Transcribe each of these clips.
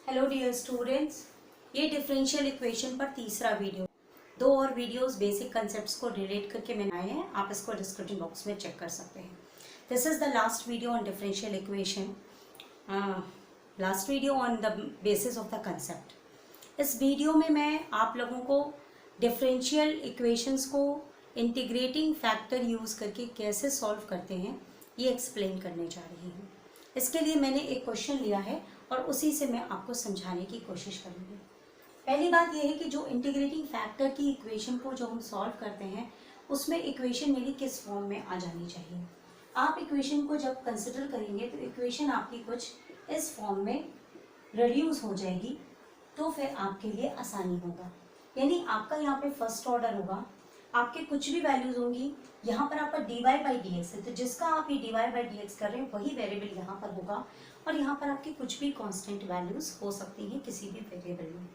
Hello dear students, ये differential equation पर तीसरा वीडियो। दो और वीडियोस बेसिक कंसेप्ट्स को रिलेट करके मैंने आए हैं, आप इसको डिस्क्रिप्शन बॉक्स में चेक कर सकते हैं। This is the last video on differential equation, last video on the basis of the concept. इस वीडियो में मैं आप लोगों को डिफरेंशियल इक्वेशंस को इंटीग्रेटिंग फैक्टर यूज़ करके कैसे सॉल्व करते हैं ये एक्सप्लेन करने जा रही हूँ। इसके लिए मैंने एक क्वेश्चन लिया है और उसी से मैं आपको समझाने की कोशिश करूँगी। पहली बात यह है कि जो इंटीग्रेटिंग फैक्टर की इक्वेशन को जो हम सॉल्व करते हैं उसमें इक्वेशन मेरी किस फॉर्म में आ जानी चाहिए। आप इक्वेशन को जब कंसिडर करेंगे तो इक्वेशन आपकी कुछ इस फॉर्म में रिड्यूस हो जाएगी, तो फिर आपके लिए आसानी होगा। यानी आपका यहाँ पे फर्स्ट ऑर्डर होगा, आपके कुछ भी वैल्यूज होंगी, यहाँ पर आपका dy बाई डी एक्स है, तो जिसका आप ये dy बाई डी एक्स कर रहे हैं वही वेरिएबल यहाँ पर होगा, और यहाँ पर आपकी कुछ भी कांस्टेंट वैल्यूज हो सकती हैं किसी भी वेरिएबल में।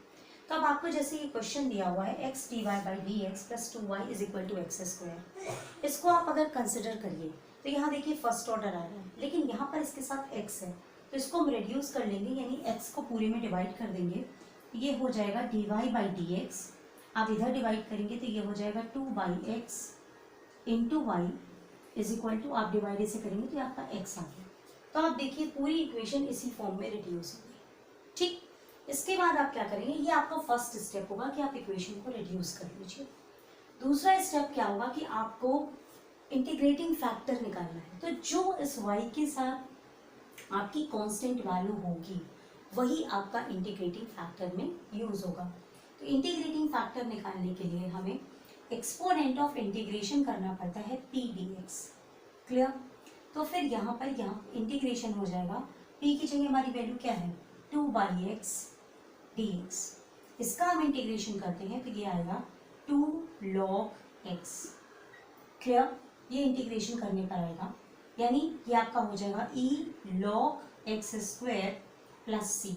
तो अब आपको जैसे ये क्वेश्चन दिया हुआ है x dy by D X plus 2y is equal to X square, इसको आप अगर कंसिडर करिए तो यहाँ देखिए फर्स्ट ऑर्डर आ रहा है, लेकिन यहाँ पर इसके साथ x है, तो इसको हम रिड्यूस कर लेंगे, यानी x को पूरे में डिवाइड कर देंगे। ये हो जाएगा dy बाई डी एक्स, आप इधर डिवाइड करेंगे तो ये हो जाएगा 2 by X into Y is equal to, आप डिवाइड इसे करेंगे तो आपका x आ गया। तो आप देखिए पूरी इक्वेशन इसी फॉर्म में रिड्यूस हो गई। ठीक, इसके बाद आप क्या करेंगे, ये आपका फर्स्ट स्टेप होगा कि आप इक्वेशन को रिड्यूस कर लीजिए। दूसरा स्टेप क्या होगा कि आपको इंटीग्रेटिंग फैक्टर निकालना है, तो जो इस y के साथ आपकी कांस्टेंट वैल्यू होगी वही आपका इंटीग्रेटिंग फैक्टर में यूज होगा। तो इंटीग्रेटिंग फैक्टर निकालने के लिए हमें एक्सपोनेंट ऑफ इंटीग्रेशन करना पड़ता है p dx। क्लियर? तो फिर यहाँ पर इंटीग्रेशन हो जाएगा, p की जगह हमारी वैल्यू क्या है 2 बाई एक्स डी एक्स, इसका हम इंटीग्रेशन करते हैं तो ये आएगा 2 log x। क्लियर? ये इंटीग्रेशन करने पर आएगा, यानी ये आपका हो जाएगा e log x square plus c,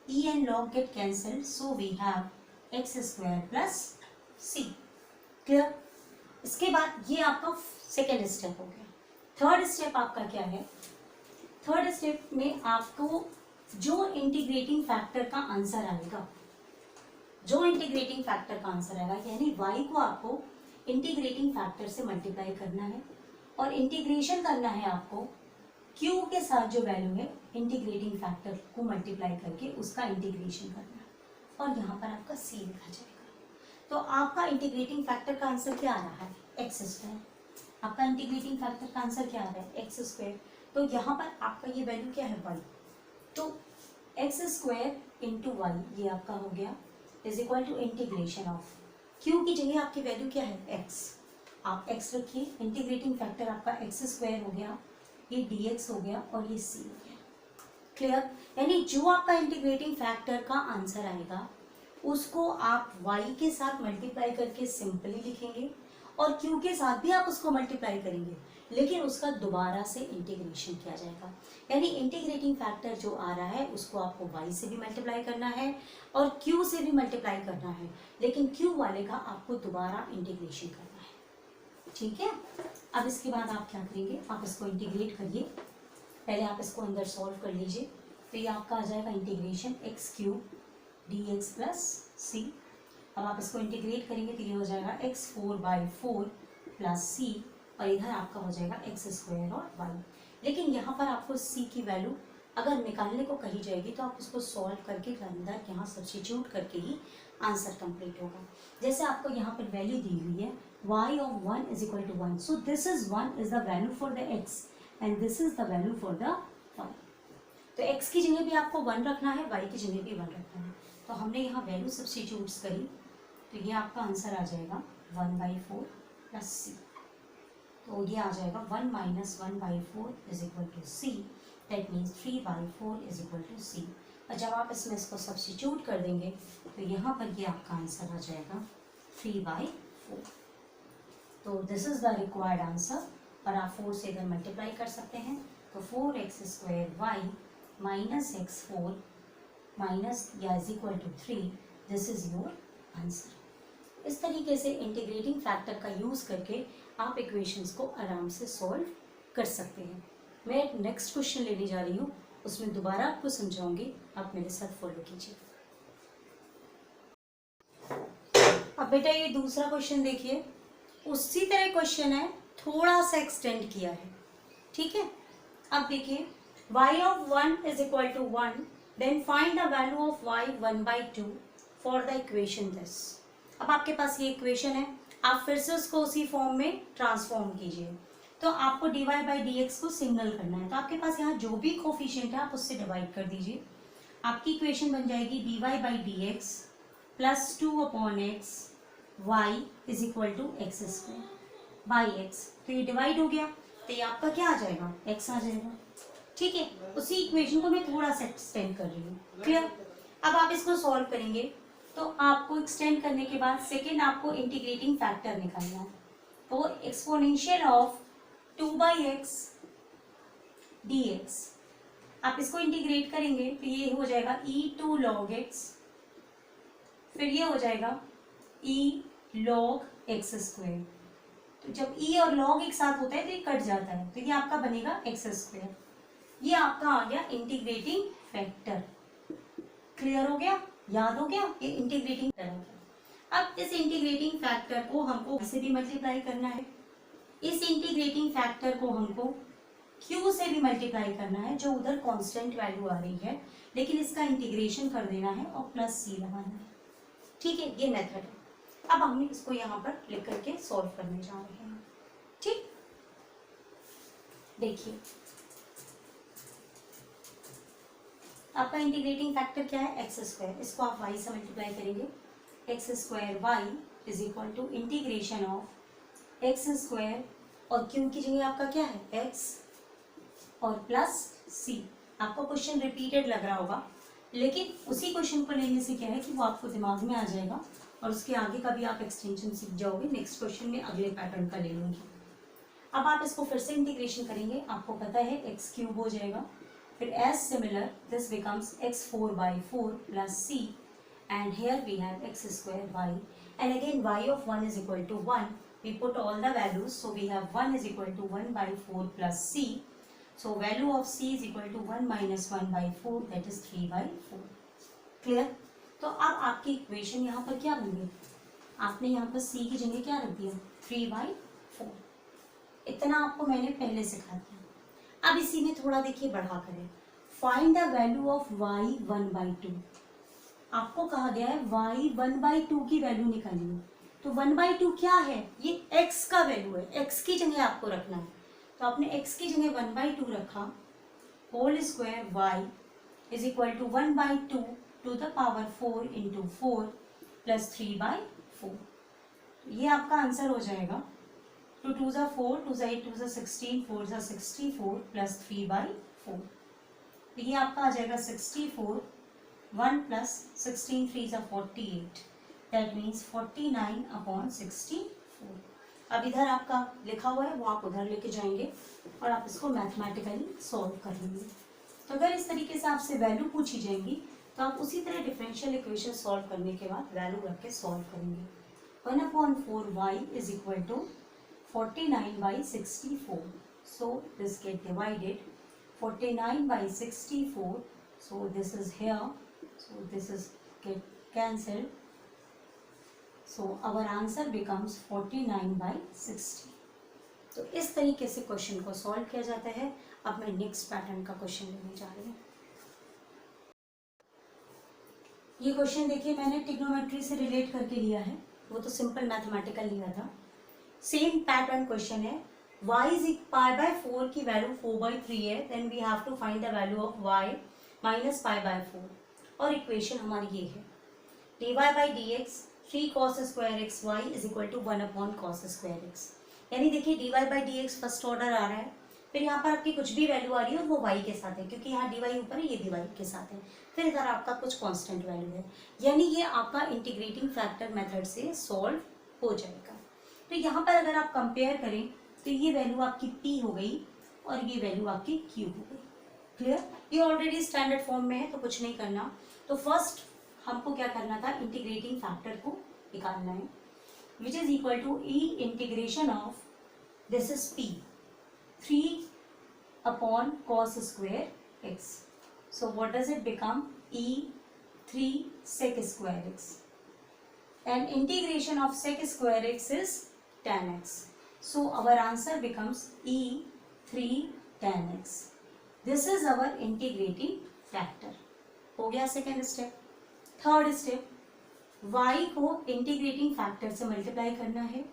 e and log get cancelled, so we have x square plus c। Clear? इसके बाद ये आपका सेकेंड स्टेप हो गया। थर्ड स्टेप आपका क्या है, थर्ड स्टेप में आपको जो इंटीग्रेटिंग फैक्टर का आंसर आएगा, जो इंटीग्रेटिंग फैक्टर का आंसर आएगा, यानी y को आपको इंटीग्रेटिंग फैक्टर से मल्टीप्लाई करना है और इंटीग्रेशन करना है आपको q के साथ जो वैल्यू है इंटीग्रेटिंग फैक्टर को मल्टीप्लाई करके उसका इंटीग्रेशन करना है, और यहाँ पर आपका c लिखा जाएगा। तो आपका इंटीग्रेटिंग फैक्टर का आंसर क्या आ रहा है एक्स स्क्वायर, आपका इंटीग्रेटिंग फैक्टर का आंसर क्या आ रहा है एक्स स्क्वायर। तो यहाँ पर आपका ये वैल्यू क्या है y, तो एक्स स्क्वायर इंटू वाई ये आपका हो गया is equal to integration of q की जगह आपकी वैल्यू क्या है x, आप x रखिए, इंटीग्रेटिंग फैक्टर आपका एक्स स्क्वायर हो गया, ये dx हो गया और ये c हो गया। क्लियर? यानी जो आपका इंटीग्रेटिंग फैक्टर का आंसर आएगा उसको आप y के साथ मल्टीप्लाई करके सिंपली लिखेंगे और q के साथ भी आप उसको मल्टीप्लाई करेंगे, लेकिन उसका दोबारा से इंटीग्रेशन किया जाएगा। यानी इंटीग्रेटिंग फैक्टर जो आ रहा है उसको आपको y से भी मल्टीप्लाई करना है और q से भी मल्टीप्लाई करना है, लेकिन q वाले का आपको दोबारा इंटीग्रेशन करना है। ठीक है? अब इसके बाद आप क्या करेंगे, आप इसको इंटीग्रेट करिए, पहले आप इसको अंदर सॉल्व कर लीजिए, तो ये आपका आ जाएगा integration X cube D X plus C. अब आप इसको इंटीग्रेट करेंगे तो ये हो जाएगा एक्स 4 बाई 4 प्लस सी, और इधर आपका हो जाएगा एक्स स्क्वायर और वाई। लेकिन यहाँ पर आपको सी की वैल्यू अगर निकालने को कही जाएगी तो आप उसको सॉल्व करके अंदर यहाँ सब्स्टिट्यूट करके ही आंसर कंप्लीट होगा। जैसे आपको यहाँ पर वैल्यू दी हुई है y of 1 is equal to 1, so this is 1 is the value for the x and this is the value for the y। तो x की जगह भी आपको 1 रखना है, y की जगह भी 1 रखना है, तो हमने यहाँ वैल्यू सब्स्टिट्यूट्स करी तो ये आपका आंसर आ जाएगा 1 बाई 4 प्लस सी। तो ये आ जाएगा 1 minus 1 by 4 is equal to C, that means 3 by 4 is equal to C. और जब आप इसमें इसको सब्स्टिट्यूट कर देंगे तो यहाँ पर ये आपका आंसर आ जाएगा 3 बाई 4। तो this is the required answer, और आप 4 से इधर मल्टीप्लाई कर सकते हैं, तो 4x square Y minus X 4 minus या is equal to 3, this is your answer. इस तरीके से इंटीग्रेटिंग फैक्टर का यूज़ करके आप इक्वेशंस को आराम से सॉल्व कर सकते हैं। मैं नेक्स्ट क्वेश्चन लेने जा रही हूँ उसमें दोबारा आपको समझाऊंगी, आप मेरे साथ फॉलो कीजिए। अब बेटा ये दूसरा क्वेश्चन देखिए, उसी तरह क्वेश्चन है, थोड़ा सा एक्सटेंड किया है, ठीक है। अब देखिए y of 1 is equal to 1, then find the value of y 1/2 for the equation this। अब आपके पास ये इक्वेशन है, आप फिर से उसको उसी फॉर्म में ट्रांसफॉर्म कीजिए। तो आपको dy बाई डी एक्स को सिग्नल करना है, तो आपके पास यहाँ जो भी कोफिशिएंट है आप उससे डिवाइड कर दीजिए। आपकी इक्वेशन बन जाएगी dy by D X plus 2/x y is equal to X square by X. तो ये डिवाइड हो गया, तो ये आपका क्या आ जाएगा, x आ जाएगा, ठीक है। उसी इक्वेशन को मैं थोड़ा सा एक्सटेंड कर रही हूँ, क्लियर। अब आप इसको सॉल्व करेंगे, तो आपको एक्सटेंड करने के बाद सेकेंड आपको इंटीग्रेटिंग फैक्टर निकालना है। तो एक्सपोनेंशियल ऑफ 2/x dx, आप इसको इंटीग्रेट करेंगे तो ये हो जाएगा e2 log x, फिर ये हो जाएगा e log x स्क्वायर। तो जब e और log एक साथ होता है तो ये कट जाता है, तो ये आपका बनेगा x स्क्वायर। ये आपका आ गया इंटीग्रेटिंग फैक्टर, क्लियर हो गया, याद हो गया, ये इंटीग्रेटिंग फैक्टर हो गया। अब इस इंटीग्रेटिंग फैक्टर को हमको से भी मल्टीप्लाई करना है, इस इंटीग्रेटिंग फैक्टर को हमको q से भी मल्टीप्लाई करना है, जो उधर कांस्टेंट वैल्यू आ रही है, लेकिन इसका इंटीग्रेशन कर देना है और प्लस c लगाना है, ठीक है। ये मेथड है। अब हम इसको यहाँ पर लिख करके सॉल्व करने जा रहे हैं, ठीक। देखिए आपका इंटीग्रेटिंग फैक्टर क्या है, एक्स स्क्वायर, इसको आप y से मल्टीप्लाई करेंगे, X square Y is equal to integration of x square, और क्यों की जगह आपका क्या है x और प्लस c। आपको क्वेश्चन रिपीटेड लग रहा होगा, लेकिन उसी क्वेश्चन को लेने से क्या है कि वो आपको दिमाग में आ जाएगा, और उसके आगे का भी आप एक्सटेंशन सीख जाओगे। नेक्स्ट क्वेश्चन में अगले पैटर्न का ले लूँगी। अब आप इसको फिर से इंटीग्रेशन करेंगे, आपको पता है एक्स क्यूब हो जाएगा, फिर as similar this becomes x4/4 plus c, and here we have x square y, and again y of 1 is equal to 1, we put all the values, so we have 1 is equal to 1/4 plus c, so value of c is equal to 1 minus 1/4, that is 3/4, clear. तो अब आपकी equation यहाँ पर क्या बन गई, आपने यहाँ पर c की जगह क्या रख दिया, 3/4। इतना आपको मैंने पहले सिखा दिया। अब इसी में थोड़ा देखिए बढ़ा करें, find the value of y 1/2। आपको कहा गया है y 1/2 की वैल्यू निकालनी, तो 1/2 क्या है, ये x का वैल्यू है, x की जगह आपको रखना है। तो आपने x की जगह 1/2 रखा, whole square y is equal to 1/2 to the power 4 into 4 plus 3/4। ये आपका आंसर हो जाएगा, 2 2 ज़ा 4, 2 ज़ा 8, 2 ज़ा 16, 4 ज़ा 64 प्लस 3/4। तो ये आपका आ जाएगा 64, 1 प्लस 16 3 ज़ा 48, दैट मीन्स 49/64। अब इधर आपका लिखा हुआ है वो आप उधर लेके जाएंगे और आप इसको मैथमेटिकली सॉल्व कर लेंगे। तो अगर इस तरीके से आपसे वैल्यू पूछी जाएंगी तो आप उसी तरह डिफरेंशियल इक्वेशन सॉल्व करने के बाद वैल्यू रख के सॉल्व करेंगे। 1/4y is equal to 49/64, so this get divided, 49/64, so this is here, so this is get cancelled, so our answer becomes 49/60। तो इस तरीके से क्वेश्चन को सॉल्व किया जाता है। अब मैं नेक्स्ट पैटर्न का क्वेश्चन लेने जा रही हूँ। ये क्वेश्चन देखिए मैंने ट्रिग्नोमेट्री से रिलेट करके लिया है, वो तो सिंपल मैथमेटिकल लिया था। सेम पैटर्न क्वेश्चन है, y इज π/4 की वैल्यू 4/3 है, then we have to find the value of y minus π/4, और इक्वेशन हमारी ये है, dy by D X 3 cos square X Y is equal to 1/cos square X. यानी देखिए dy by D X first order आ रहा है, फिर यहाँ पर आपकी कुछ भी वैल्यू आ रही है और वो y के साथ है, क्योंकि यहाँ dy ऊपर है, ये भी y के साथ है, फिर इधर आपका कुछ कांस्टेंट वैल्यू है, यानी ये आपका इंटीग्रेटिंग फैक्टर मेथड से सॉल्व हो जाएगा। तो यहाँ पर अगर आप कंपेयर करें तो ये वैल्यू आपकी p हो गई और ये वैल्यू आपकी q हो गई, क्लियर। ये ऑलरेडी स्टैंडर्ड फॉर्म में है तो कुछ नहीं करना। तो फर्स्ट हमको क्या करना था, इंटीग्रेटिंग फैक्टर को निकालना है, which is equal to e integration of, this is p, 3/cos square x। So what does it become? E3 sec square x. And integration of sec square x is tan x. So our answer becomes E3 tan x. This is our integrating factor. हो गया second step. Third step, y को integrating factor से multiply करना है,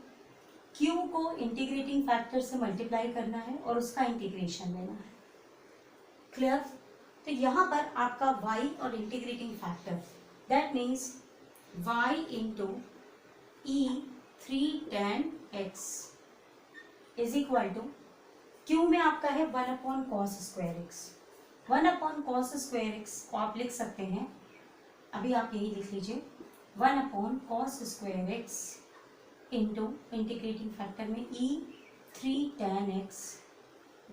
q को integrating factor से multiply करना है और उसका इंटीग्रेशन लेना है. क्लियर? तो यहाँ पर आपका y और integrating factor, that means y into E3 tan x is equal to, q में आपका है 1/cos square x. 1/cos square X को आप लिख सकते हैं, अभी आप यही लिख लीजिए, 1/cos square x into integrating factor में E3 tan x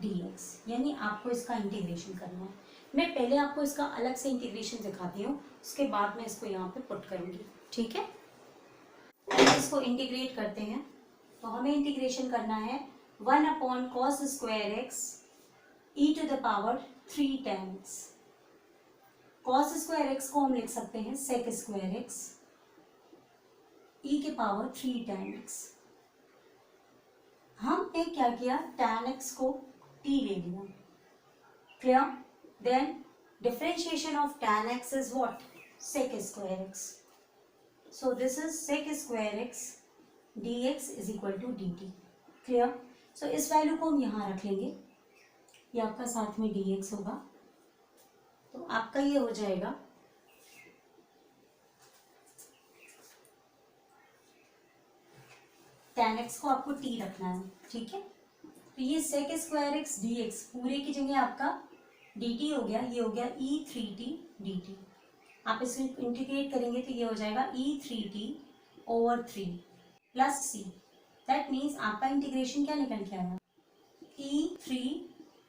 dx. यानी आपको इसका इंटीग्रेशन करना है. मैं पहले आपको इसका अलग से इंटीग्रेशन दिखाती हूँ, उसके बाद मैं इसको यहाँ पे पुट करूँगी. ठीक है, इसको इंटीग्रेट करते हैं. तो हमें इंटीग्रेशन करना है 1/cos square X e to the power 3 tan x. cos square X को हम लिख सकते हैं sec स्क्वायर एक्स e के पावर 3 tan x. हमने क्या किया, tan x को t ले लिया. Clear? Then differentiation of tan x is what? sec square x. So this is sec square x dx is equal to dt. Clear? So इस value को हम यहाँ रख लेंगे, ये आपका साथ में dx होगा. तो आपका ये हो जाएगा tan x को आपको t रखना है. ठीक है, तो ये sec स्क्वायर x dx पूरे की जगह आपका dt हो गया, ये हो गया E3t dt. आप इसे इंटीग्रेट करेंगे तो ये हो जाएगा E3t over 3 plus c. That means आपका इंटीग्रेशन क्या निकल के आया, E3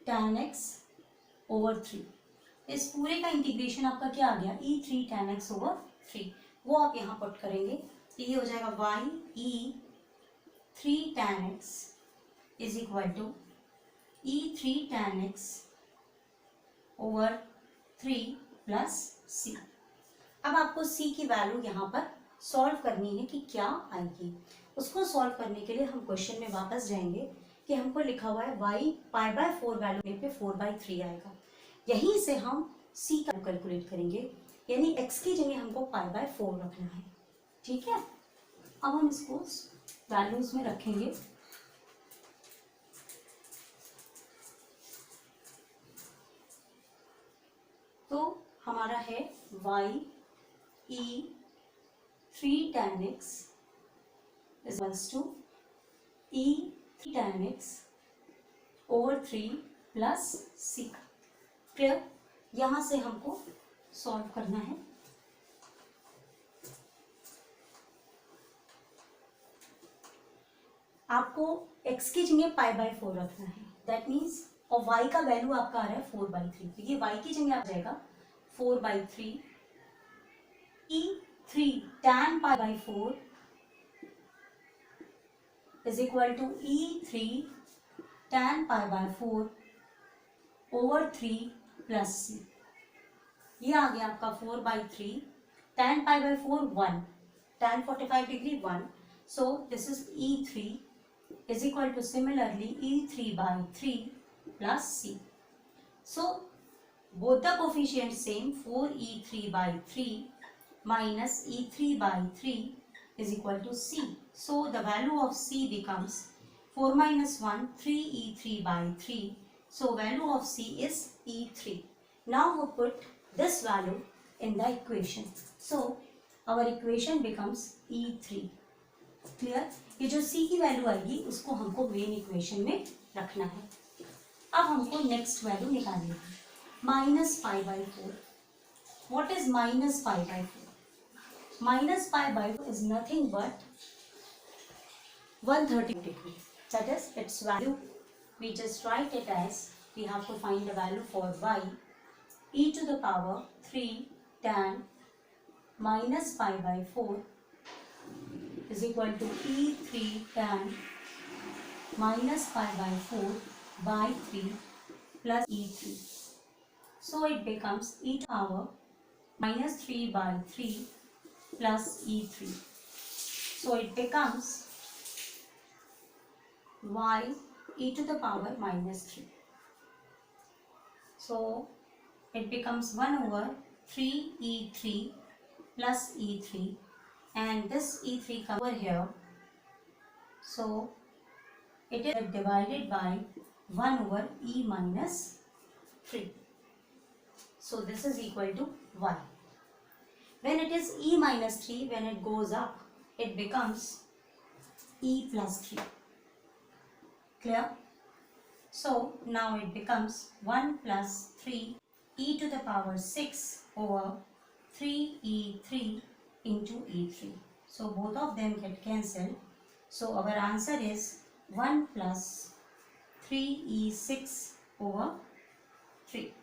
tan x ओवर 3. इस पूरे का इंटीग्रेशन आपका क्या आ गया, E3 tan x ओवर 3. वो आप यहाँ पुट करेंगे तो ये हो जाएगा y E3 tan x is equal to E3 tan x over 3 plus c. अब आपको c की वैल्यू यहाँ पर सॉल्व करनी है कि क्या आएगी. उसको सॉल्व करने के लिए हम क्वेश्चन में वापस जाएंगे कि हमको लिखा हुआ है y π/4 वैल्यू पे 4/3 आएगा. यहीं से हम c का कैलकुलेट करेंगे, यानी x की जगह हमको π/4 रखना है. ठीक है, अब हम इसको वैल्यूज में रखेंगे. तो हमारा है y E3 tan x is equals to E3 tan x over 3 plus c. Clear? यहाँ से हमको सॉल्व करना है. आपको x की जगह π/4 रखना है. दैट मीन्स, और y का वैल्यू आपका आ रहा है 4/3, तो ये y की जगह आ जाएगा 4/3. E3 tan π/4 is equal to E3 tan π/4 over 3 plus c. ये आ गया आपका 4/3. tan π/4 1, tan 45 degree 1. So this is E3 is equal to similarly E3/3 plus c. So both the coefficients same, 4E3/3 minus E3/3 is equal to c. So the value of c becomes 4 minus 1, 3E3/3. So value of c is E3. Now we put this value in the equation. So our equation becomes E3. Clear? ये जो c की value आएगी उसको हमको main equation में रखना है. अब हमको नेक्स्ट वैल्यू निकालनी है, -π/4. What is -π/4? -π/4 is nothing but 130 degree. That is its value. We just write it as, we have to find the value for y e to the power 3 tan -π/4 is equal to E3 tan -π/4 by 3 plus E3. So it becomes e to the power minus 3 by 3 plus e3. So it becomes y e to the power minus 3. So it becomes 1 over 3e3 plus e3, and this e3 comes over here. So it is divided by 1 over e minus 3. So this is equal to y. When it is e minus 3, when it goes up, it becomes e plus 3. Clear? So now it becomes 1 plus 3 e to the power 6 over 3e3 into e3. So both of them get cancelled. So our answer is 1 plus 3e6 over 3.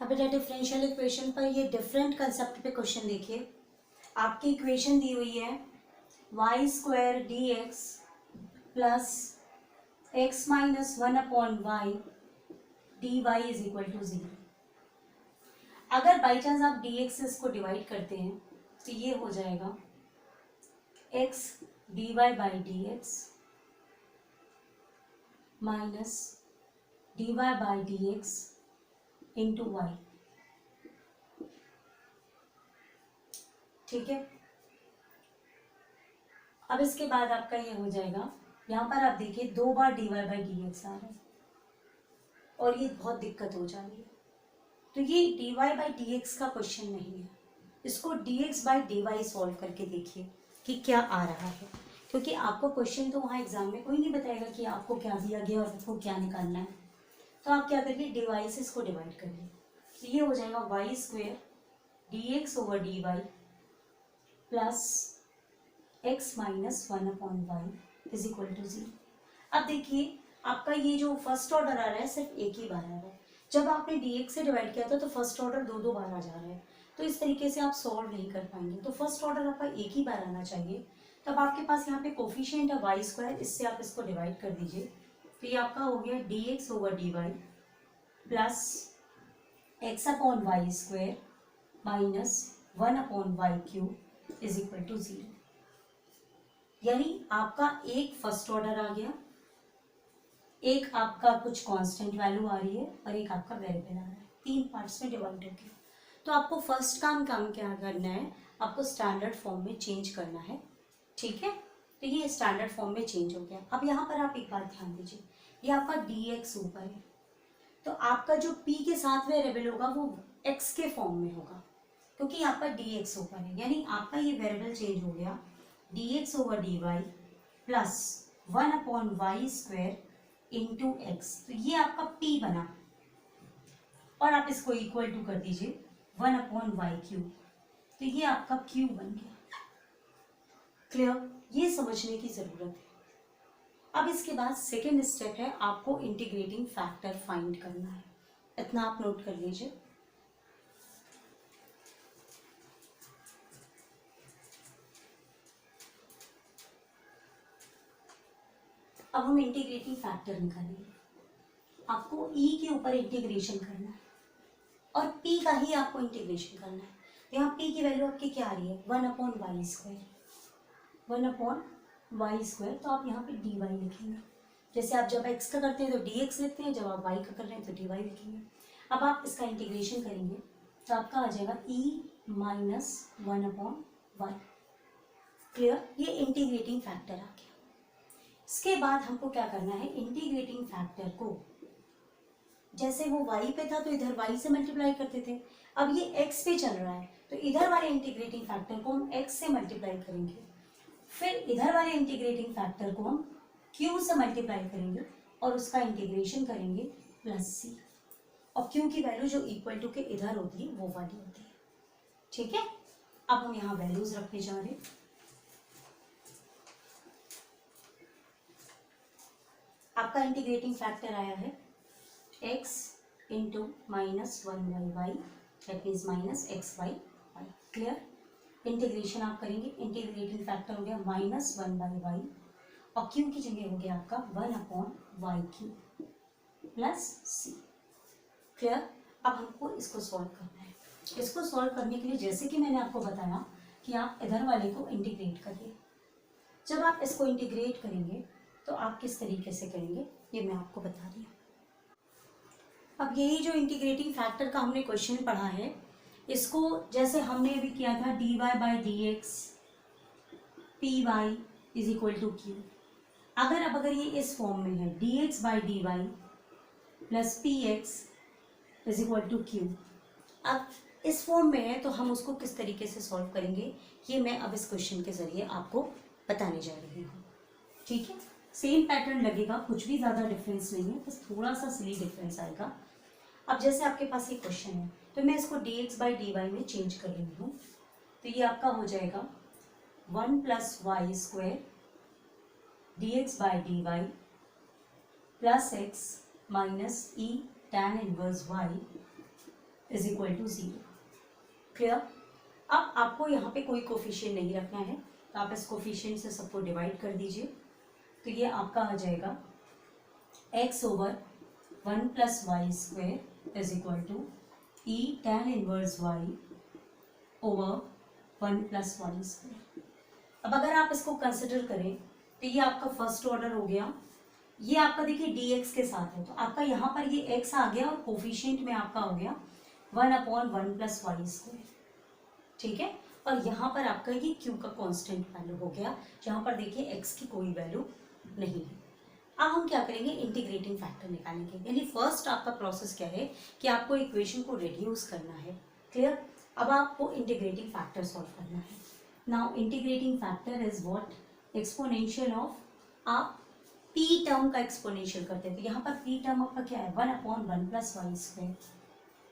अब बेटा differential equation पर ये different concept पे question देखिए. आपकी equation दी हुई है Y square D X plus X minus 1 upon Y D Y is equal to 0. अगर बाई चांस आप डी एक्स इसको डिवाइड करते हैं तो ये हो जाएगा X D Y by D X minus D Y by D X into Y. ठीक है. अब इसके बाद आपका ये हो जाएगा, यहाँ पर आप देखिए 2 बार d Y by D x आ रहा है और ये बहुत दिक्कत हो जा रही है. तो ये D Y by D X का क्वेश्चन नहीं है. इसको D X by D Y solve करके देखिए कि क्या आ रहा है, क्योंकि आपको क्वेश्चन तो वहाँ एग्जाम में कोई नहीं बताएगा कि आपको क्या दिया गया और आपको क्या निकालना है. तो आप क्या करिए, डी वाई से इसको डिवाइड करिए. तो ये हो जाएगा Y square D X over D Y plus X minus 1 upon Y is equal to 0. अब देखिए आपका ये जो फर्स्ट ऑर्डर आ रहा है सिर्फ एक ही बार आ रहा है. जब आपने डी एक्स से डिवाइड किया था तो फर्स्ट ऑर्डर 2 बार आ जा रहा है. तो इस तरीके से आप सॉल्व नहीं कर पाएंगे. तो फर्स्ट ऑर्डर आपका एक ही बार आना चाहिए. तब आपके पास यहाँ पे कोफिशिएंट है वाई स्क्वायर, इससे आप इसको डिवाइड कर दीजिए. तो ये आपका हो गया D X over D Y plus X upon Y square minus 1 upon Y cube is equal to 0. यानी आपका एक फर्स्ट ऑर्डर आ गया, एक आपका कुछ कांस्टेंट वैल्यू आ रही है और एक आपका वेरिएबल आ रहा है. 3 पार्ट्स में डिवाइड हो गया. तो आपको फर्स्ट काम क्या करना है, आपको स्टैंडर्ड फॉर्म में चेंज करना है. ठीक है. तो ये स्टैंडर्ड फॉर्म में चेंज हो गया. अब यहाँ पर आप एक बात ध्यान दीजिए, ये आपका डी एक्स ऊपर है, तो आपका जो p के साथ वेरिएबल होगा वो x के फॉर्म में होगा, क्योंकि यहाँ पर डी एक्स ऊपर है. यानी आपका ये वेरिएबल चेंज हो गया D X over D Y plus 1 upon Y square into X. तो ये आपका p बना और आप इसको इक्वल टू कर दीजिए 1 अपॉन वाई क्यूब. तो ये आपका q बन गया. क्लियर? ये समझने की जरूरत है. अब इसके बाद सेकेंड स्टेप है, आपको इंटीग्रेटिंग फैक्टर फाइंड करना है. इतना आप नोट कर लीजिए. अब हम इंटीग्रेटिंग फैक्टर निकालेंगे. आपको e के ऊपर इंटीग्रेशन करना है और p का ही आपको इंटीग्रेशन करना है. यहाँ p की वैल्यू आपकी क्या आ रही है, 1 upon Y square, 1 upon Y square. तो आप यहाँ पे डी वाई लिखेंगे. जैसे आप जब x का करते हैं तो डी एक्स लिखते हैं, जब आप y का कर रहे हैं तो डी वाई लिखेंगे. अब आप इसका इंटीग्रेशन करेंगे तो आपका आ जाएगा e minus 1 upon Y. Clear? ये इंटीग्रेटिंग फैक्टर आ गया. इसके बाद हमको क्या करना है, इंटीग्रेटिंग फैक्टर को जैसे वो y पे था तो इधर y से मल्टीप्लाई करते थे, अब ये x पे चल रहा है तो इधर वाले इंटीग्रेटिंग फैक्टर को हम x से मल्टीप्लाई करेंगे, फिर इधर वाले इंटीग्रेटिंग फैक्टर को हम q से मल्टीप्लाई करेंगे और उसका इंटीग्रेशन करेंगे प्लस c. और q की वैल्यू जो इक्वल टू के इधर होती है वो वाली होती है. ठीक है. अब हम यहाँ वैल्यूज रखने जा रहे हैं. आपका इंटीग्रेटिंग फैक्टर आया है x into minus 1/y, that means minus x/y. Clear? Integration आप करेंगे, इंटीग्रेटिंग फैक्टर हो गया -1/y और क्यू की जगह हो गया आपका 1/y³ प्लस सी। क्लियर। अब हमको इसको सॉल्व करना है। इसको सॉल्व करने के लिए जैसे कि मैंने आपको बताया कि आप इधर वाले को इंटीग्रेट करिए। जब आप इसको इंटीग्रेट करेंगे तो आप किस तरीके से करेंगे ये मैं आपको बता रही हूँ। अब यही जो इंटीग्रेटिंग फैक्टर का हमने क्वेश्चन पढ़ा है, इसको जैसे हमने अभी किया था dy/dx py is equal to Q. अगर ये इस फॉर्म में है dx/dy plus px is equal to Q, अब इस फॉर्म में है तो हम उसको किस तरीके से सॉल्व करेंगे ये मैं अब इस क्वेश्चन के जरिए आपको बताने जा रही हूँ। ठीक है, सेम पैटर्न लगेगा, कुछ भी ज़्यादा डिफरेंस नहीं है, बस थोड़ा सा सिली डिफरेंस आएगा। अब जैसे आपके पास ये क्वेश्चन है तो मैं इसको dx/dy में चेंज कर रही हूँ, तो ये आपका हो जाएगा 1 + y² dx/dy plus x minus e tan inverse y is equal to 0। Clear. अब आपको यहाँ पे कोई कोफिशिएंट नहीं रखना है, तो आप इस कोफिशिएंट से सबको डिवाइड कर दीजिए, तो ये आपका आ जाएगा x/1 + y² is equal to e tan inverse y over 1 + y²। अब अगर आप इसको कंसिडर करें तो ये आपका फर्स्ट ऑर्डर हो गया। ये आपका देखिए dx के साथ है, तो आपका यहाँ पर ये x आ गया और कोफिशिएंट में आपका हो गया 1/1 + y²। ठीक है, और यहाँ पर आपका ये q का कांस्टेंट वैल्यू हो गया, जहाँ पर देखिए x की कोई वैल्यू नहीं है। अब हम क्या करेंगे, इंटीग्रेटिंग फैक्टर निकालेंगे। यानी फर्स्ट आपका प्रोसेस क्या है कि आपको इक्वेशन को रिड्यूस करना है। क्लियर। अब आपको इंटीग्रेटिंग फैक्टर सॉल्व करना है। Now integrating factor is what, exponential of, आप p टर्म का एक्सपोनेंशियल करते हैं, तो यहाँ पर p टर्म आपका क्या है 1/1 + y²,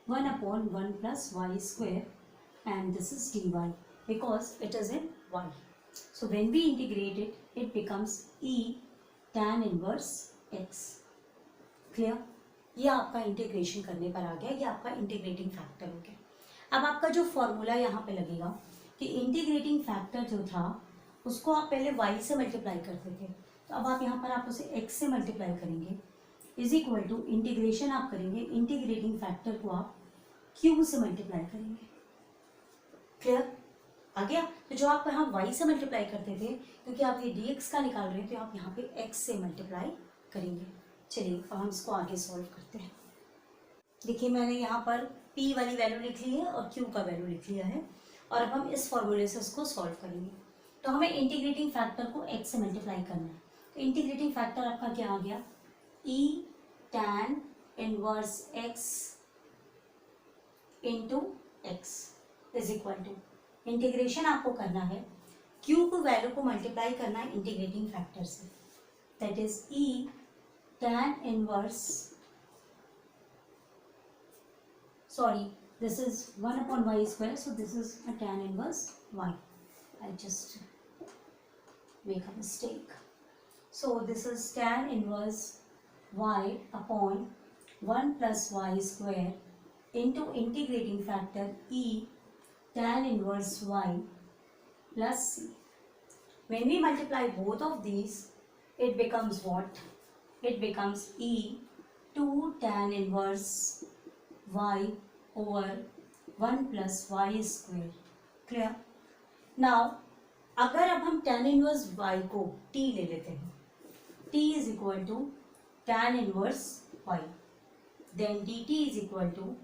1/1 + y² and this is dy because it is in y. So when we integrate it, it becomes e tan inverse x। Clear. ये आपका इंटीग्रेशन करने पर आ गया, ये आपका इंटीग्रेटिंग फैक्टर हो गया। अब आपका जो फॉर्मूला यहाँ पे लगेगा कि इंटीग्रेटिंग फैक्टर जो था उसको आप पहले y से मल्टीप्लाई करते थे, तो अब आप यहाँ पर आप उसे x से मल्टीप्लाई करेंगे इज इक्वल टू इंटीग्रेशन आप करेंगे, इंटीग्रेटिंग फैक्टर को आप q से मल्टीप्लाई करेंगे। क्लियर आ गया। तो जो आप यहाँ y से मल्टीप्लाई करते थे, क्योंकि आप ये dx का निकाल रहे हैं, तो आप यहाँ पे x से मल्टीप्लाई करेंगे। चलिए अब हम इसको आगे सॉल्व करते हैं। देखिए मैंने यहाँ पर p वाली वैल्यू लिख ली है और q का वैल्यू लिख लिया है, और अब हम इस फॉर्मूले से उसको सॉल्व करेंगे। तो हमें इंटीग्रेटिंग फैक्टर को x से मल्टीप्लाई करना है, तो इंटीग्रेटिंग फैक्टर आपका क्या आ गया, e tan inverse x into x is equal to, integration आपको करना है, q को वैल्यू को मल्टीप्लाई करना है इंटीग्रेटिंग फैक्टर से, that is e tan inverse, sorry this is 1/y², so this is a tan inverse y. I just make a mistake. So this is tan inverse y upon 1 + y² into integrating factor e tan inverse y plus c. When we multiply both of these, it becomes what? It becomes e 2 tan inverse y over 1 + y²। Clear. Now अगर अब हम tan inverse y को t ले लेते हैं, t is equal to tan inverse y, then dt is equal to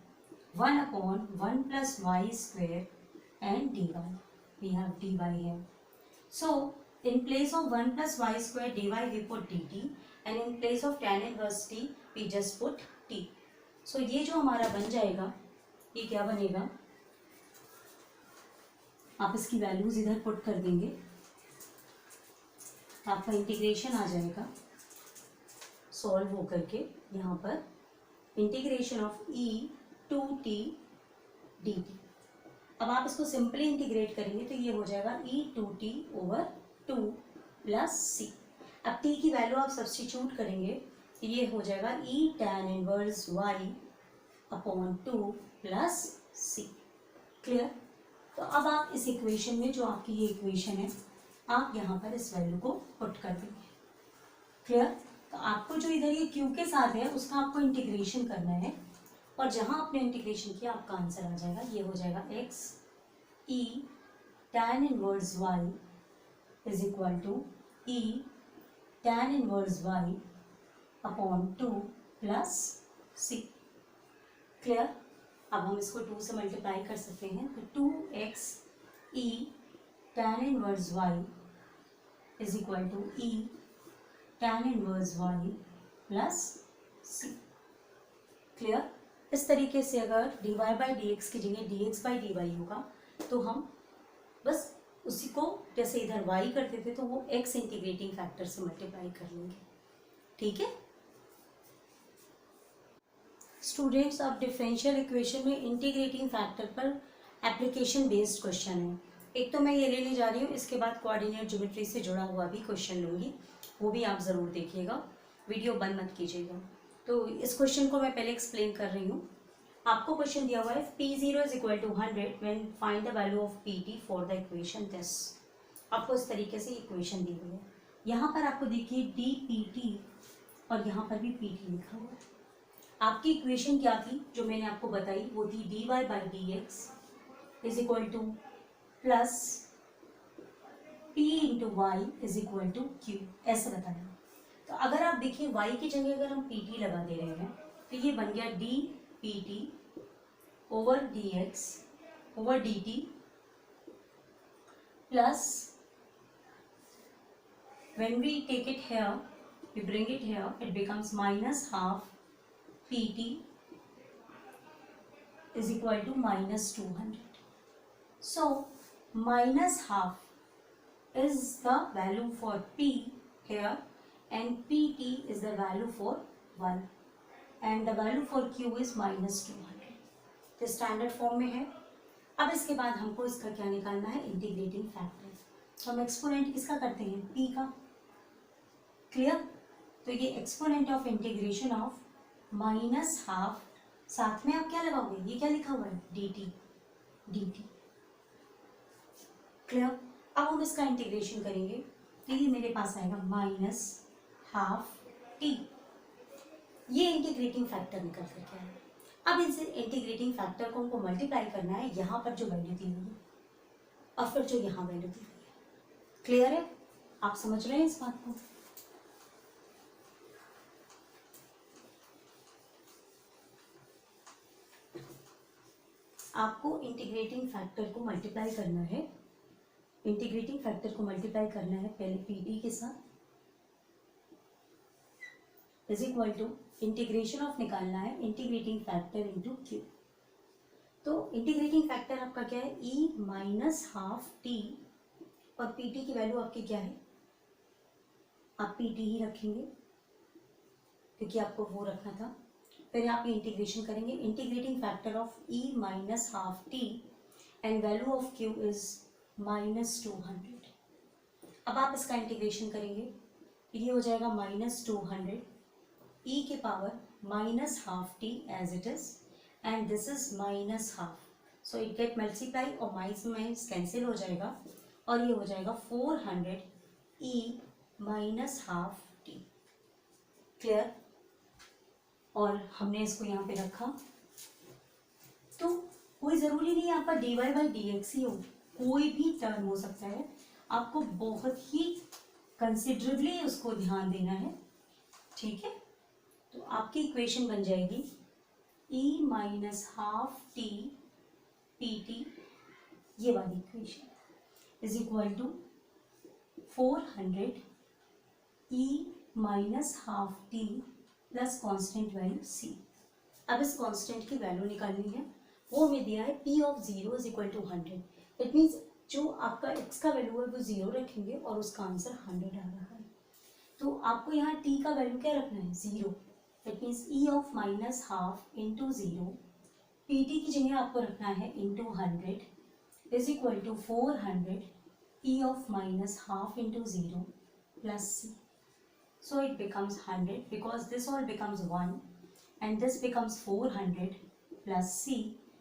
1/1 + y² and dy. We have dy here. So in place of 1 + y² dy we put dt, and in place of tan inverse t we just put t. So ये जो हमारा बन जाएगा, ये क्या बनेगा, आप इसकी वैल्यूज इधर पुट कर देंगे, आपका इंटीग्रेशन आ जाएगा सॉल्व होकर के यहाँ पर integration of e 2t dt। अब आप इसको सिंपली इंटीग्रेट करेंगे तो ये हो जाएगा e 2t over 2 plus c। अब t की वैल्यू आप सब्स्टिट्यूट करेंगे तो ये हो जाएगा e tan inverse y upon 2 plus c। Clear. तो अब आप इस इक्वेशन में, जो आपकी ये इक्वेशन है, आप यहाँ पर इस वैल्यू को पुट कर देंगे। क्लियर। तो आपको जो इधर ये क्यू के साथ है उसका आपको इंटीग्रेशन करना है, और जहां आपने इंटीग्रेशन किया आपका आंसर आ जाएगा, ये हो जाएगा X E tan inverse Y is equal to E tan inverse Y upon 2 plus C. Clear. अब हम इसको 2 से मल्टीप्लाई कर सकते हैं, तो 2x E tan inverse Y is equal to E tan inverse Y plus C. Clear. इस तरीके से अगर dy बाई डी एक्स की जगह dx बाई dy होगा तो हम बस उसी को जैसे इधर y करते थे तो वो x इंटीग्रेटिंग फैक्टर से मल्टीप्लाई कर लेंगे। ठीक है स्टूडेंट्स, अब डिफरेंशियल इक्वेशन में इंटीग्रेटिंग फैक्टर पर एप्लीकेशन बेस्ड क्वेश्चन है। एक तो मैं ये लेने जा रही हूँ, इसके बाद कोऑर्डिनेट ज्योमेट्री से जुड़ा हुआ भी क्वेश्चन लूँगी, वो भी आप ज़रूर देखिएगा, वीडियो बंद मत कीजिएगा। तो इस क्वेश्चन को मैं पहले एक्सप्लेन कर रही हूँ। आपको क्वेश्चन दिया हुआ है P0 is equal to 100 when find the value of PT for the equation this. आपको इस तरीके से इक्वेशन दी हुई है। यहाँ पर आपको देखिए DPT और यहाँ पर भी PT लिखा हुआ है। आपकी इक्वेशन क्या थी जो मैंने आपको बताई, वो थी dy by D X is equal to plus p into Y is equal to Q, ऐसे बताया। तो अगर आप देखिए y की जगह अगर हम pt लगा दे रहे हैं तो ये बन गया dpt over dx over dt plus when we take it here, we bring it here, it becomes minus half pt is equal to minus 200. So minus half is the value for p here and pt is the value for y and the value for q is minus 200. तो standard form में है। अब इसके बाद हमको इसका क्या निकालना है, इंटीग्रेटिंग फैक्टर। तो हम एक्सपोनेंट किसका करते हैं, p का। क्लियर। तो ये exponent of integration of minus half, साथ में आप क्या लगाओगे, ये क्या लिखा हुआ है dt। क्लियर। अब हम इसका इंटीग्रेशन करेंगे तो ये मेरे पास आएगा माइनस हाफ t। ये इंटीग्रेटिंग फैक्टर निकल करके आया। अब इनसे इंटीग्रेटिंग फैक्टर को हमको मल्टीप्लाई करना है यहाँ पर जो वैल्यू दी हुई है और फिर जो यहाँ वैल्यू दी हुई है। क्लियर है, आप समझ रहे हैं इस बात को। आपको इंटीग्रेटिंग फैक्टर को मल्टीप्लाई करना है, इंटीग्रेटिंग फैक्टर को मल्टीप्लाई करना है पहले pt के साथ is equal to integration of निकालना है इंटीग्रेटिंग फैक्टर इंटू क्यू। तो इंटीग्रेटिंग फैक्टर आपका क्या है, e माइनस हाफ t और pt की वैल्यू आपकी क्या है, आप pt ही रखेंगे क्योंकि आपको वो रखना था। फिर आप ये इंटीग्रेशन करेंगे, integrating factor of e minus half t and value of q is minus 200। अब आप इसका इंटीग्रेशन करेंगे, ये हो जाएगा माइनस 200 e के power minus half t as it is and this is minus half, so it get multiply और minus cancel हो जाएगा और ये हो जाएगा 400 e minus half t। Clear. और हमने इसको यहाँ पे रखा, तो कोई ज़रूरी नहीं यहाँ पर dy बाई डी एक्स ही हो, कोई भी टर्म हो सकता है। आपको बहुत ही कंसिडरेबली उसको ध्यान देना है। ठीक है, तो आपकी इक्वेशन बन जाएगी e minus half t pt, ये वाली equation is equal to 400 e minus half t plus constant value c। अब इस कॉन्स्टेंट की वैल्यू निकालनी है, वो हमें दिया है p of 0 is equal to 100। It means जो आपका x का वैल्यू है वो 0 रखेंगे और उसका आंसर 100 आ रहा है। तो आपको यहाँ t का वैल्यू क्या रखना है, 0। It means e of minus half into 0, pt की जगह आपको रखना है into 100 is equal to 400 e of minus half into 0 plus c। So it becomes 100 because this all becomes 1 and this becomes 400 plus c.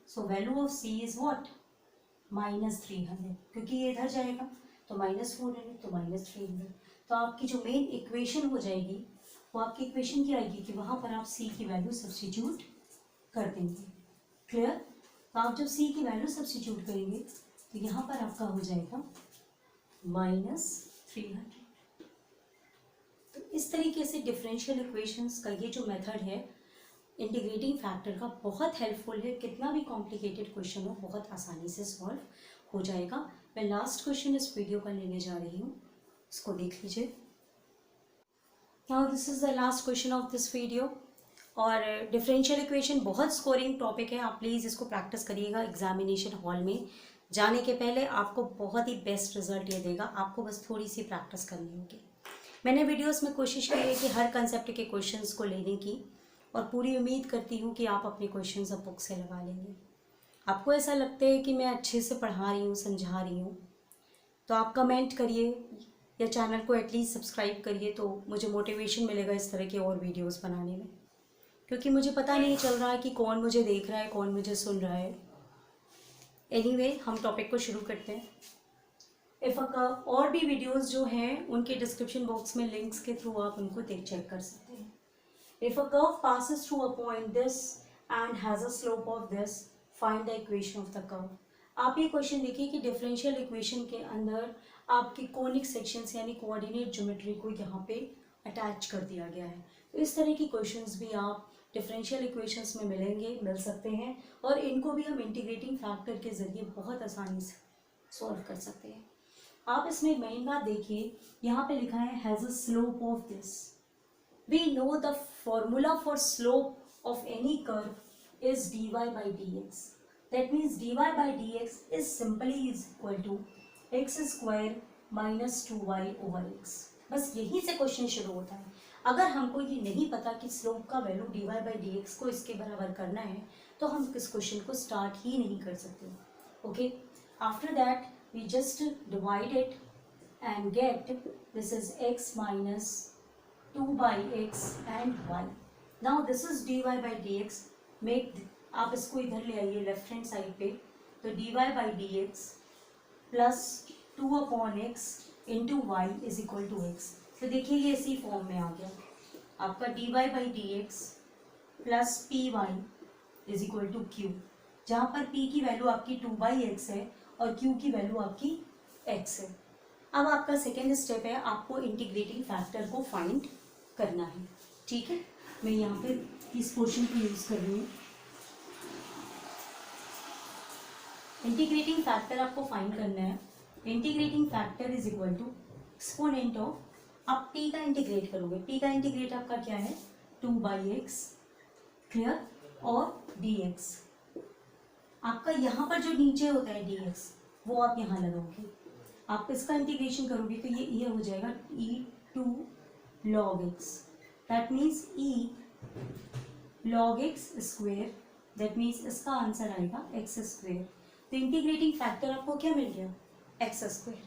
So value of c is what? minus 300, क्योंकि ये इधर जाएगा तो minus 400 तो minus 300। तो आपकी जो main equation हो जाएगी वो आपकी इक्वेशन क्या आएगी कि वहाँ पर आप सी की वैल्यू सब्स्टिट्यूट कर देंगे। क्लियर? तो आप जब सी की वैल्यू सब्स्टिट्यूट करेंगे तो यहाँ पर आपका हो जाएगा -300। तो इस तरीके से डिफरेंशियल इक्वेशंस का ये जो मेथड है इंटीग्रेटिंग फैक्टर का बहुत हेल्पफुल है। कितना भी कॉम्प्लिकेटेड क्वेश्चन हो बहुत आसानी से सॉल्व हो जाएगा। मैं लास्ट क्वेश्चन इस वीडियो का लेने जा रही हूँ, इसको देख लीजिए। Now this is the last question of this video. और डिफरेंशियल इक्वेशन बहुत स्कोरिंग टॉपिक है, आप प्लीज़ इसको प्रैक्टिस करिएगा। एग्जामिनेशन हॉल में जाने के पहले आपको बहुत ही बेस्ट रिजल्ट ये देगा, आपको बस थोड़ी सी प्रैक्टिस करनी होगी। मैंने वीडियोस में कोशिश की है कि हर कंसेप्ट के क्वेश्चंस को लेने की, और पूरी उम्मीद करती हूँ कि आप अपने क्वेश्चंस अब बुक से लगा लेंगे। आपको ऐसा लगता है कि मैं अच्छे से पढ़ा रही हूँ, समझा रही हूँ, तो आप कमेंट करिए या चैनल को एटलीस्ट सब्सक्राइब करिए, तो मुझे मोटिवेशन मिलेगा इस तरह के और वीडियोस बनाने में। क्योंकि मुझे पता नहीं चल रहा है कि कौन मुझे देख रहा है, कौन मुझे सुन रहा है। एनीवे, हम टॉपिक को शुरू करते हैं। और भी वीडियोस जो हैं उनके डिस्क्रिप्शन बॉक्स में लिंक्स के थ्रू आप उनको चेक कर सकते हैं। If a curve passes through a point this and has a slope of this, find the equation of the curve. आप ये क्वेश्चन देखिए कि डिफरेंशियल इक्वेशन के अंदर आपकी कोनिक सेक्शंस यानी कोऑर्डिनेट ज्योमेट्री को यहाँ पे अटैच कर दिया गया है। तो इस तरह की क्वेश्चंस भी आप डिफरेंशियल इक्वेशंस में मिल सकते हैं, और इनको भी हम इंटीग्रेटिंग फैक्टर के जरिए बहुत आसानी से सॉल्व कर सकते हैं। आप इसमें मेन बात देखिए, यहाँ पे लिखा है has a slope of this. We know the formula for slope of any curve is dy by dx. That means dy by dx is simply equal to x square minus 2y over x. बस यहीं से question शुरू होता है। अगर हमको ये नहीं पता कि स्लोप का वैल्यू dy by dx को इसके बराबर करना है तो हम इस क्वेश्चन को स्टार्ट ही नहीं कर सकते। Okay, after that we just divide it and get this is x minus 2 by x and y. Now this is dy by dx. Make आप इसको इधर ले आइए लेफ्ट हैंड साइड पे, तो dy by dx plus 2 upon x into Y is equal to x। तो देखिए ये इसी फॉर्म में आ गया आपका dy by dx plus P Y is equal to q, जहाँ पर p की वैल्यू आपकी 2 by x है और q की वैल्यू आपकी x है। अब आपका सेकेंड स्टेप है, आपको इंटीग्रेटिंग फैक्टर को फाइंड करना है। ठीक है, मैं यहाँ पे इस पोर्शन को यूज कर रही हूँ। इंटीग्रेटिंग फैक्टर आपको फाइंड करना है। Integrating factor is equal to exponent of, आप p का इंटीग्रेट करोगे, p का इंटीग्रेट आपका क्या है 2 बाई एक्स, क्लियर, और dx आपका यहाँ पर जो नीचे होता है dx वो आप यहाँ लगाओगे। आप इसका इंटीग्रेशन करोगे तो ये हो जाएगा e2 log x, that means e log x square, that means इसका आंसर आएगा x स्क्वेयर। तो इंटीग्रेटिंग फैक्टर आपको क्या मिल गया x स्क्वेयर।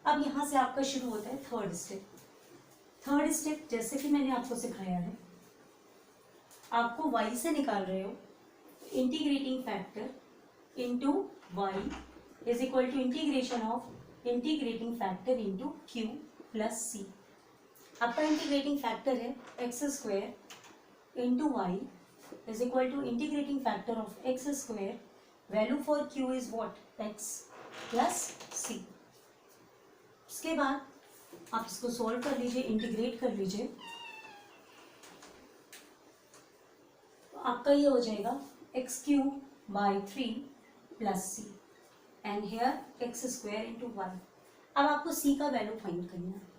अब यहाँ से आपका शुरू होता है थर्ड स्टेप। थर्ड स्टेप जैसे कि मैंने आपको सिखाया है, आपको y से निकाल रहे हो, integrating factor into Y is equal to integration of integrating factor into q plus c. आपका इंटीग्रेटिंग फैक्टर है x square into Y is equal to integrating factor of x square, value for q is what x plus c. उसके बाद आप इसको solve कर लीजिए, integrate कर लीजिए, तो आपका ये हो जाएगा X cube by 3 plus C and here X square into Y. अब आपको सी का वैल्यू फाइंड करना है।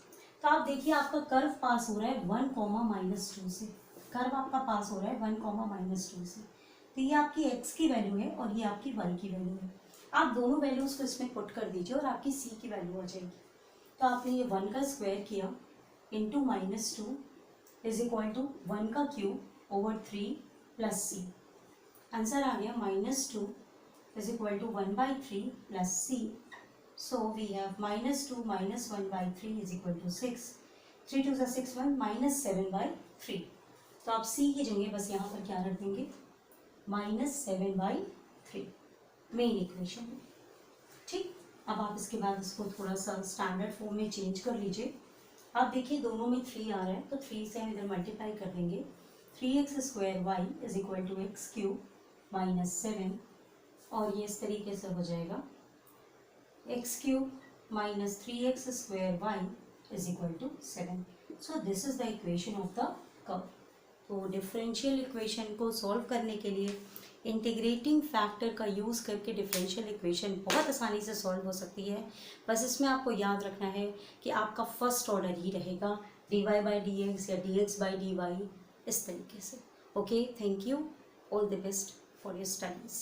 तो आप देखिए आपका कर्व पास हो रहा है 1, -2 से, कर्व आपका पास हो रहा है 1, -2 से। तो ये आपकी x की वैल्यू है और ये आपकी y की वैल्यू है। आप दोनों वैल्यूज को इसमें पुट कर दीजिए और आपकी c की वैल्यू आ जाएगी। तो आपने ये 1 का स्क्वायर किया इंटू -2 इज इक्वल टू 1 का क्यूब ओवर 3 प्लस सी। आंसर आ गया -2 is equal to 1/3 plus c. So we have -2 minus 1/3 is equal to 6. 3 2 6 1 minus 7/3. तो आप c की जगह बस यहाँ पर क्या रख देंगे -7/3 मेन इक्वेशन में। ठीक, अब आप इसके बाद इसको थोड़ा सा स्टैंडर्ड फॉर्म में चेंज कर लीजिए। आप देखिए दोनों में 3 आ रहा है, तो 3 से हम इधर मल्टीप्लाई कर देंगे। 3x² y इज इक्वल टू x³ माइनस 7, और ये इस तरीके से हो जाएगा x³ minus 3x² y is equal to 7। So this is the equation of the curve. तो डिफरेंशियल इक्वेशन को सॉल्व करने के लिए इंटीग्रेटिंग फैक्टर का यूज़ करके डिफरेंशियल इक्वेशन बहुत आसानी से सॉल्व हो सकती है। बस इसमें आपको याद रखना है कि आपका फर्स्ट ऑर्डर ही रहेगा dy/dx या dx/dy, इस तरीके से। Okay, thank you, all the best for your studies.